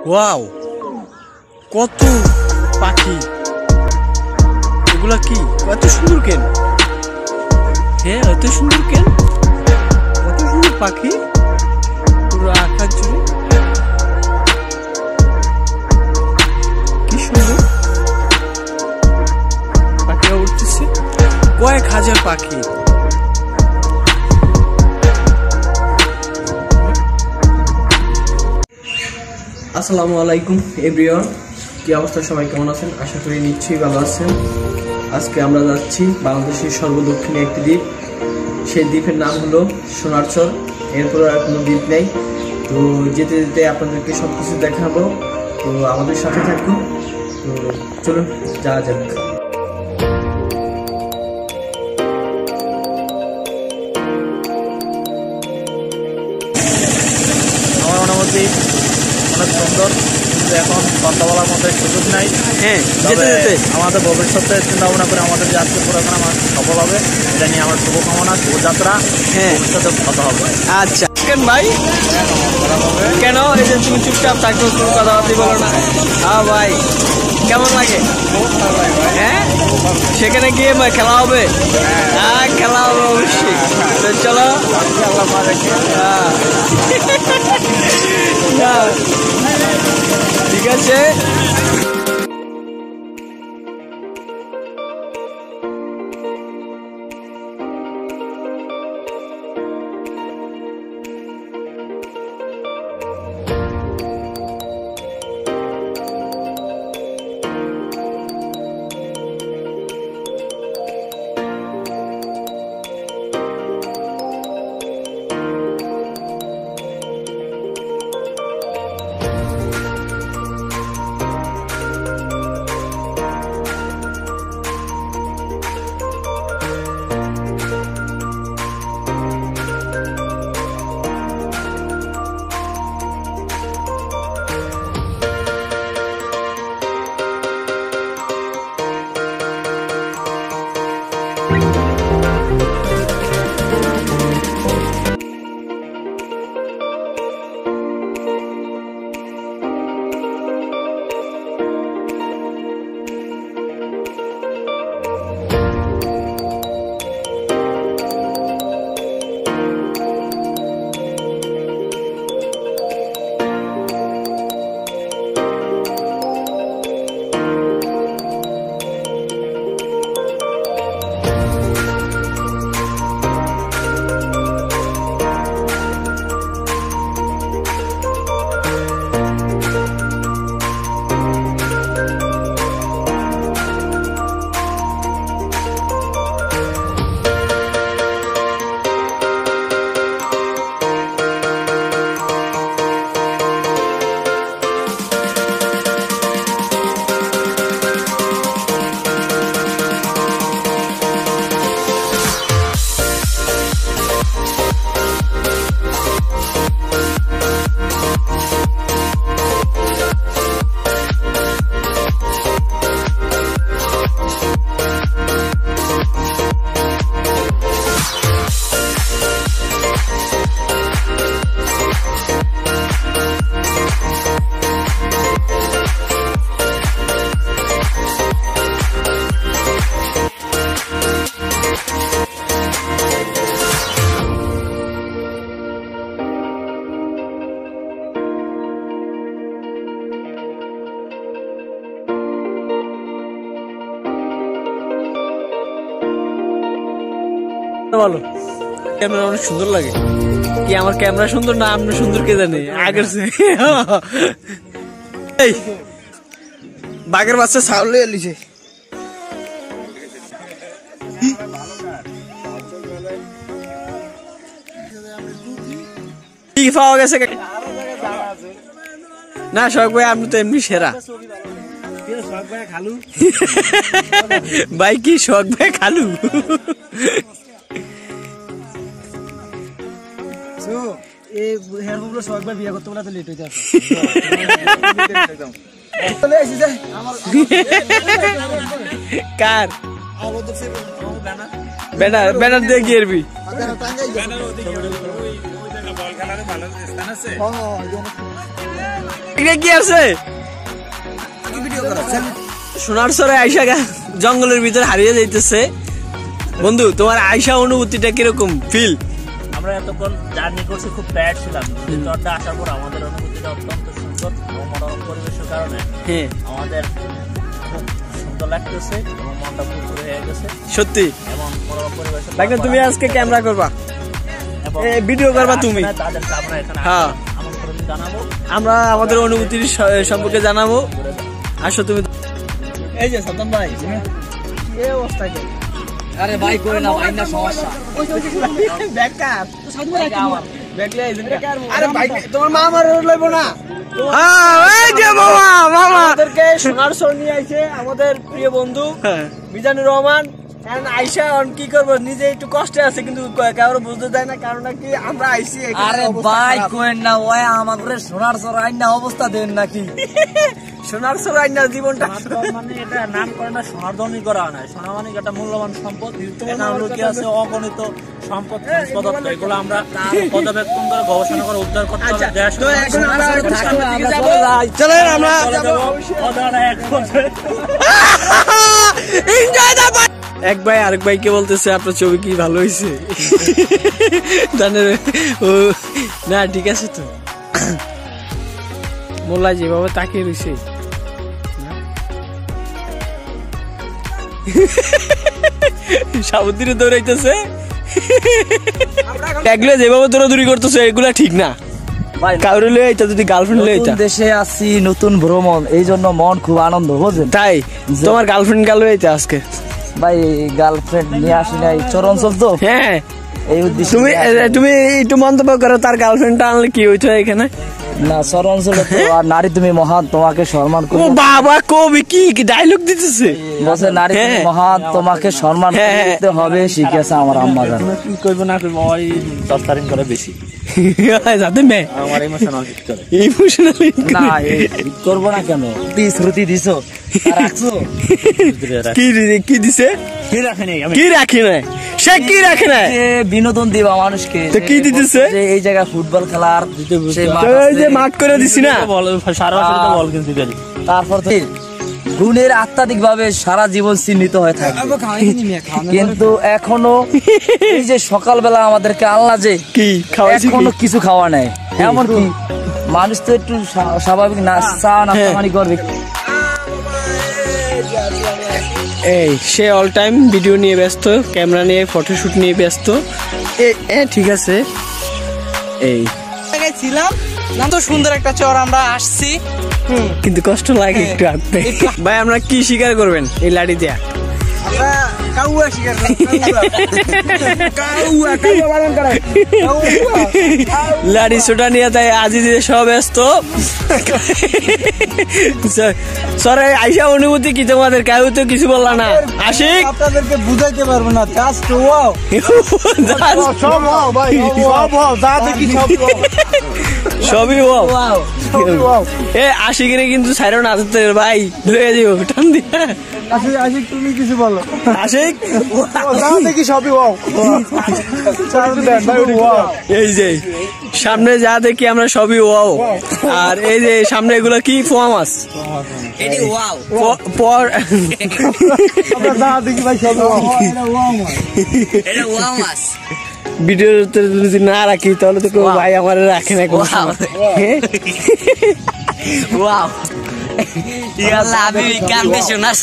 Wow, কত পাখি! এগুলা কি এত সুন্দর কেন? হ্যাঁ, এত সুন্দর কেন? কত সুন্দর পাখি, পুরো আকাশ জুড়ে কি সুন্দর পাখিরা উঠতেছে, কয়েক হাজার পাখি। আসসালামু আলাইকুম এভরিওয়ান, কি অবস্থা? সবাই কেমন আছেন? আশা করি নিশ্চয়ই ভালো আছেন। আজকে আমরা যাচ্ছি বাংলাদেশের সর্বদক্ষিণে একটি দ্বীপ। সেই দ্বীপের নাম হলো সোনারচর। এরপর আর কোনো দ্বীপ নেই। তো যেতে যেতে আপনাদেরকে সব কিছু দেখাবো, তো আমাদের সাথে থাকুন। তো চলুন যাওয়া যাক। আমার অনুমতি অনেক সুন্দর, কিন্তু এখন কথা বলার মতো সুযোগ নাই। হ্যাঁ, যেতে যেতে আমাদের ভবিষ্যতে চিন্তা ভাবনা করে আমাদের যে আজকে প্রোগ্রাম আমার সফল হবে, এটা নিয়ে আমার শুভকামনা, শুভযাত্রা। হ্যাঁ, ভবিষ্যতে কথা হবে। আচ্ছা কেন ভাই, কেন এই যে তুমি চুপচাপ থাকো, কোনো কথাবার্তা বলো না? হ্যাঁ ভাই, কেমন লাগে? হ্যাঁ, সেখানে গিয়ে খেলা হবে? হ্যাঁ, খেলা হবে অবশ্যই। তো চলো, ঠিক আছে। বলো, ক্যামেরা অনেক সুন্দর লাগে। কি আমার ক্যামেরা সুন্দর না আপনি সুন্দর কে জানে? আগের এই বাঘের বাচ্চা ছাগল লিছে। কি পাওয়া গেছে না? শখ ভাই, আপনি তো এমনি সেরা ভাই। কি শখ ভাই খালু? বিয়ে করতে বলে লেট হয়ে যাচ্ছে। কার ব্যানার ব্যানার দিয়ে গিয়ে আজকে কি আছে সোনারচরে আইসা জঙ্গলের ভিতরে হারিয়ে যাইতেছে বন্ধু তোমার আইসা অনুভূতিটা কিরকম ফিল আমরা এতক্ষণ জার্নি করছি খুব টায়ার্ড ছিলাম চরটা আসার পর আমাদের অনুভূতিটা অত্যন্ত সুন্দর এবং মনোরম পরিবেশের কারণে আমাদের খুব সুন্দর লাগতেছে এবং মনটা ফুরফুরে হয়ে গেছে সত্যি এবং মনোরম পরিবেশে দেখেন তুমি আজকে ক্যামেরা করবা ভিডিও করবা তুমি তাদেরকে আমরা এখানে আমন্ত্রণ জানাবো আমরা আমাদের অনুভূতির সম্পর্কে জানাবো আসো তুমি এই যে সাদ্দাম ভাই এই অবস্থা কি আরে ভাই করে না ভাই না সমস্যা বেকার বেকলে আরে ভাই তোমার মা আমার লইব না এই যে মামা আমাদেরকে সোনারচর নিয়ে আইছে আমাদের প্রিয় বন্ধু মিজানুর রহমান আইসা কি করবো নিজে একটু কষ্টে আছে কিন্তু কারো বুঝতে দেয় না কারণ কি আমরা আইসি আরে ভাই কোয়েন না ওই আমাদের সোনারচর আইন না অবস্থা দেন নাকি সোনারচর আইন না জীবনটা মানে এটা নামকরণটা সোনারধনী করা নয় সোনামানিক একটা মূল্যবান সম্পদ কি আছে অগণিত সম্পদ পদার্থ এগুলো আমরা পর্যবেক্ষণ করে গবেষণা করে উদ্ধার করতে হবে চলেন আমরা এক ভাই আরেক ভাইকে বলতেছে আপনার ছবি কি ভালো হয়েছে না ঠিক আছে তো মোল্লা যেভাবে তাকিয়ে রয়েছে সামুদ্রে দৌড়াইতেছে এগুলো যেভাবে দৌড়াদৌড়ি করতেছে এগুলা ঠিক না কাউরে লয়ে এটা যদি গার্লফ্রেন্ড লয়ে এটা দেশে আসছি নতুন ভ্রমণ এই জন্য মন খুব আনন্দ বুঝেন তাই তোমার গার্লফ্রেন্ড গেল এইটা আজকে ভাই গার্লফ্রেন্ড নিয়ে আসি নাই চরঞ্চল তো হ্যাঁ এই উদ্দেশ্য তুমি একটু মন্তব্য করো তার গার্লফ্রেন্ডটা আনলে কি হইতো এখানে না চরঞ্চল তো আর নারী তুমি মহান তোমাকে সম্মান করব বাবা কবি কি ডায়লগ দিতেছে বসে নারী তুমি মহান তোমাকে সম্মান করতে হবে শিখেছে আমার আম্মা জান কি করব না করব ওই দস্তারিন করে বেশি যাতে মে আমার ইমোশনাল করে ইমোশনাল না করব না কেন তুই শ্রুতি দিছো রাখছো কি দিছে কি রাখে নাই কি রাখি না সে কি রাখে না বিনোদন দিবা মানুষকে তো কি দিতেছে এই জায়গায় ফুটবল খেলার যে মাঠ করে দিছি না বল সারা বছর বল কিনতে গেলি তারপর তো গুণের আত্মাধিক ভাবে সারা জীবন চিহ্নিত হয়ে থাকে কিন্তু এখনো এই যে সকালবেলা আমাদেরকে আল্লাহ যে কি এখনো কিছু খাওয়া নেই এমনকি মানুষ তো একটু স্বাভাবিক নাস্তা নাস্তামানি করবে এই সে অল টাইম ভিডিও নিয়ে ব্যস্ত ক্যামেরা নিয়ে ফটোশুট নিয়ে ব্যস্ত ঠিক আছে এই ছিলাম না তো সুন্দর একটা চর আমরা আসছি কিন্তু কষ্ট লাগে একটু হাঁটতে ভাই আমরা কি শিকার করবেন এই লাঠি দিয়া আমরা কাউয়া শিকার লাঠি ছোটা নিয়ে তাই আজি দিয়ে সব ব্যস্ত সরে আইসা অনুভূতি কি তোমাদের কেউ তো কিছু বললা না আশিক আপনাদেরকে বুঝাইতে পারবো না জাস্ট ওয়াও সব ওয়াও ভাই সব ওয়াও যা দেখি সব সবই ওয়াও এ আশিকের কিন্তু সাইরো না ভাই লয়ে যাও টান দিয়া আশিক তুমি কিছু বলো আশিক যা দেখি সবই ওয়াও এই যে সামনে যা দেখি আমরা সবই ওয়াও আর এই যে সামনে এগুলো কি পোয়া মাছ এটি ওয়াও পর আমরা যা দেখি ভাই সবই ওয়াও এটা ওয়াও মাছ ভিডিওতে যদি না রাখি তাহলে তো ভাই আমার রাখে না ওয়াও ইয়াল্লাহ আমি কান্দে শোনাস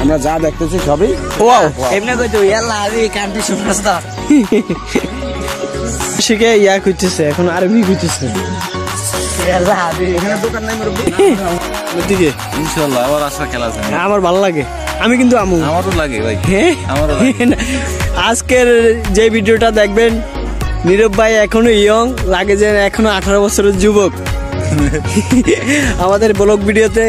আমরা যা দেখতেছি সবই ওয়াও এমনি কইতো ইয়াল্লাহ আমি কান্দে শোনাস শিখে ইয়া খুঁজতেছে এখন আরবি খুঁজতেছে ইয়াল্লাহ আমি এখানে দোকান নাই ওদিকে ইনশাআল্লাহ আবার আসা খেলা আছে আমার ভালো লাগে আমি কিন্তু আমু আমারও লাগে ভাই হ্যাঁ আমারও আজকের যে ভিডিওটা দেখবেন নীরব ভাই এখনো ইয়ং লাগে যে এখনো 18 বছরের যুবক আমাদের ব্লগ ভিডিওতে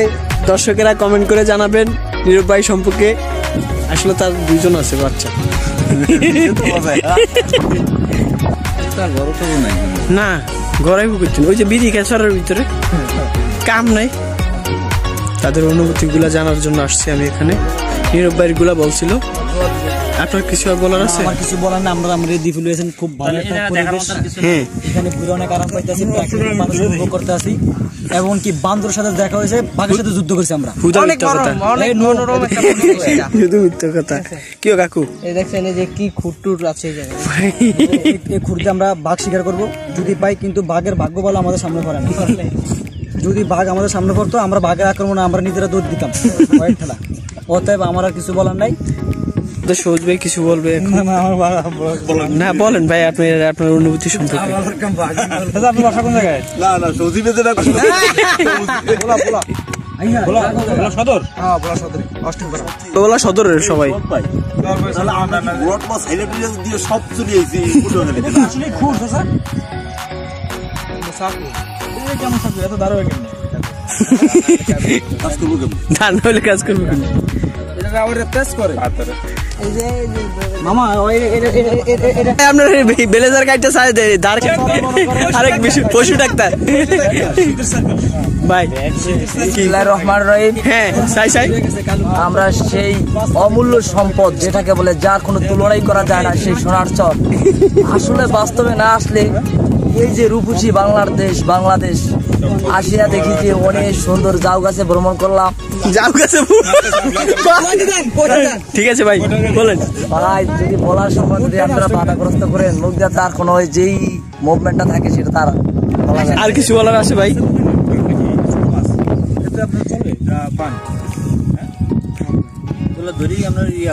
দর্শকেরা কমেন্ট করে জানাবেন নীরব ভাই সম্পর্কে আসলে তার দুইজন আছে বাচ্চা না ঘরে করছেন ওই যে বিড়ি খেসারের ভিতরে কাম নাই তাদের অনুভূতি গুলা জানার জন্য আসছি আমি এখানে নীরব ভাইয়ের গুলা বলছিল আপনার কিছু বলার আছে? আমার কিছু বলার না, আমরা দ্বীপে লয়েছেন খুব ভালো একটা পরিবেশ। হ্যাঁ এখানে ঘুরে অনেক আরাম পাইতেছি, প্রাকৃতিক মানুষ উপভোগ করতে আসি। এবং কি বান্দরের সাথে দেখা হয়েছে, বাঘের সাথে যুদ্ধ করছি আমরা। কি কাকু এই দেখছেন এই যে কি খুঁটটুর আছে এই জায়গায়, এই খুঁটতে আমরা বাঘ শিকার করব যদি পাই, কিন্তু বাঘের ভাগ্য বলে আমাদের সামনে পড়ে না। যদি বাঘ আমাদের সামনে পড়তো, আমরা বাঘের আক্রমণে আমরা নিজেরা দৌড় দিতাম ভয়ের ঠেলা। অতএব আমার আর কিছু বলার নাই। সৌজ ভাই কিছু বলবে? না বলেন ভাই, আপনার অনুভূতি সম্পর্কে। সদরের সবাই সব চলে কাজ করবো মামা আপনার বেলেজার কাটতে চাই আরেক পশু ডাক্তার ভাই। রহমান রহিম। হ্যাঁ চাই আমরা সেই অমূল্য সম্পদ যেটাকে বলে, যার কোনো তুলনাই করা যায় না, সেই সোনার চর আসলে বাস্তবে না আসলে এই যে রূপসী বাংলাদেশ আসিয়া দেখি যে অনেক সুন্দর জাউ গাছে ভ্রমণ করলাম। যাও কাছে ঠিক আছে ভাই বলেন ভাই, যদি বলার সময় যদি আপনারা বাধাগ্রস্ত করেন, মুখ দিয়ে তার কোনো যেই মুভমেন্টটা থাকে সেটা তার বলা যায়। আর কিছু বলার আছে ভাই?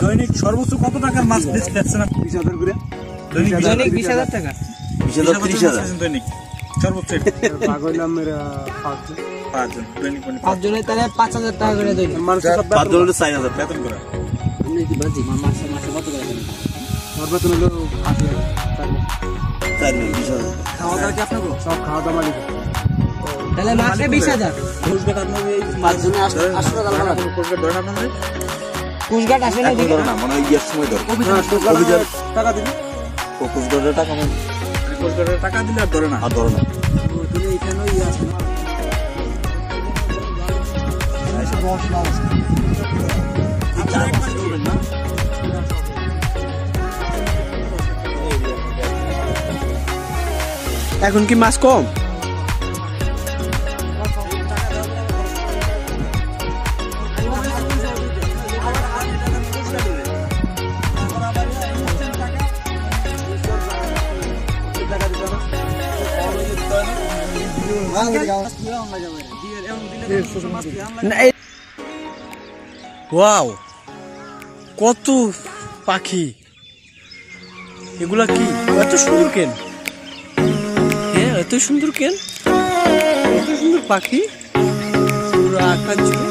দৈনিক সর্বোচ্চ কত টাকার মাছ বেচছেন আপনি? 20,000 করে দৈনিক 20,000 টাকা 20,000 দৈনিক সর্বোচ্চ। পাঁচ জনের তাহলে 5,000 টাকা করে দেয়। 5 জনের 4,000 বেতন করে। বেতন হলো 20,000। খাওয়া দাওয়া কি আপনার সব খাওয়া দাওয়া মালিক, তাহলে মাসে 20,000। কুচঘাট আসে না দিকে না, মানে ইয়ার সময় ধরে অভিযান টাকা দিবি, কুচঘাটের টাকা মানে কুচঘাটের টাকা দিলে আর ধরে না। এখন কি মাছ কম? ওয়াও, কত পাখি! এগুলা কি এত সুন্দর কেন? হ্যাঁ এত সুন্দর কেন? এত সুন্দর পাখি পুরো আকাশ জুড়ে,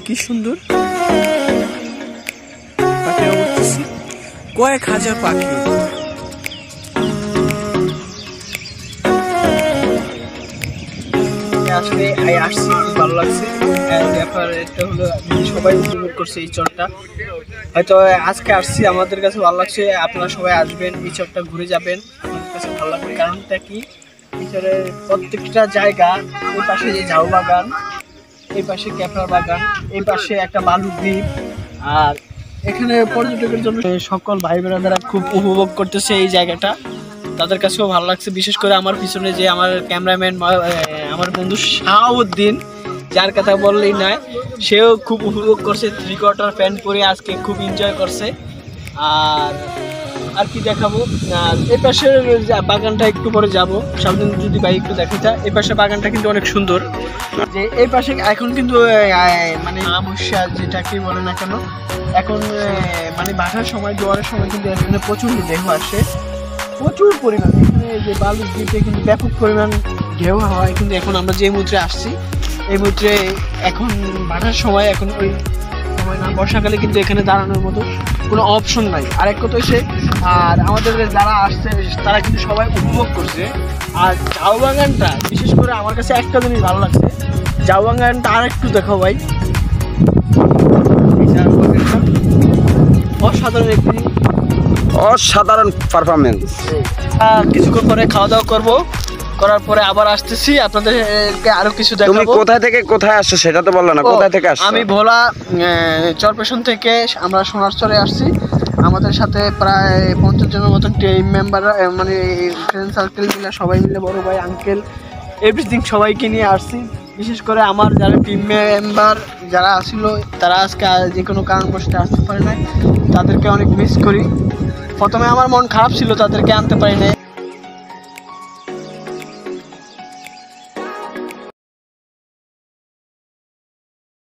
কি সুন্দর পাখি! বলতেছি কয়েক হাজার পাখি। আসলে আসছি, ভালো লাগছে। ব্যাপার এটা হলো সবাই উপভোগ করছে এই চরটা, হয়তো আজকে আসছি, আমাদের কাছে ভালো লাগছে। আপনারা সবাই আসবেন, এই চরটা ঘুরে যাবেন, আমাদের কাছে ভালো লাগবে। কারণটা কি, এই চরের প্রত্যেকটা জায়গা, এই পাশে যে ঝাউ বাগান, এই পাশে ক্যাপড়া বাগান, এই পাশে একটা বালু দ্বীপ, আর এখানে পর্যটকের জন্য সকল ভাই বোনেরা খুব উপভোগ করতেছে এই জায়গাটা, তাদের কাছেও ভালো লাগছে। বিশেষ করে আমার পিছনে যে আমার ক্যামেরাম্যান, আমার বন্ধু শাহাবুদ্দিন, যার কথা বললেই নয়, সেও খুব উপভোগ করছে, 3/4 প্যান্ট পরে আজকে খুব এনজয় করছে। আর কি দেখাবো, এই পাশের বাগানটা একটু পরে যাব, সামনে যদি ভাই একটু দেখাতে। এই পাশে বাগানটা কিন্তু অনেক সুন্দর। যে এই পাশে এখন কিন্তু মানে আমস্যা যেটাকে বলে না কেন, এখন মানে বাঘার সময়, জোয়ারের সময় কিন্তু এখানে প্রচুর ঢেউ আসে, প্রচুর পরিমাণ। এখানে যে বালুর দ্বীপে কিন্তু ব্যাপক পরিমাণ ঢেউ হয়। কিন্তু এখন আমরা যে মুদ্রে আসছি, এই মুদ্রে এখন বাঘার সময়, এখন ওই সময় না, বর্ষাকালে কিন্তু এখানে দাঁড়ানোর মতো কোনো অপশন নাই। আর এক কথা হচ্ছে, আর আমাদের যারা আসছে তারা কিন্তু সবাই উপভোগ করছে। আর ঝাউ বাগানটা বিশেষ করে আমার কাছে একটা জিনিস ভালো লাগছে, ঝাউ বাগানটা আর একটু দেখো ভাই, অসাধারণ একটি অসাধারণ পারফরমেন্স। কিছুক্ষণ পরে খাওয়া দাওয়া করবো, করার পরে আবার আসতেছি, আপনাদেরকে আরো কিছু তুমি দেখাবো। কোথা থেকে কোথায় আসছো সেটা তো বললো না, কোথায় থেকে আসছো? আমি ভোলা চরপেশন থেকে আমরা সোনারচরে আসছি। আমাদের সাথে প্রায় 50 জনের মতন টিম মেম্বার, মানে ফ্রেন্ড সার্কেল মিলে সবাই মিলে, বড় ভাই আঙ্কেল এভরিথিং সবাইকে নিয়ে আসছি। বিশেষ করে আমার যারা টিম মেম্বার যারা আসছিল তারা আজকে যে কোনো কারণবশত আসতে পারে নাই, তাদেরকে অনেক মিস করি। প্রথমে আমার মন খারাপ ছিল তাদেরকে আনতে পারি নাই,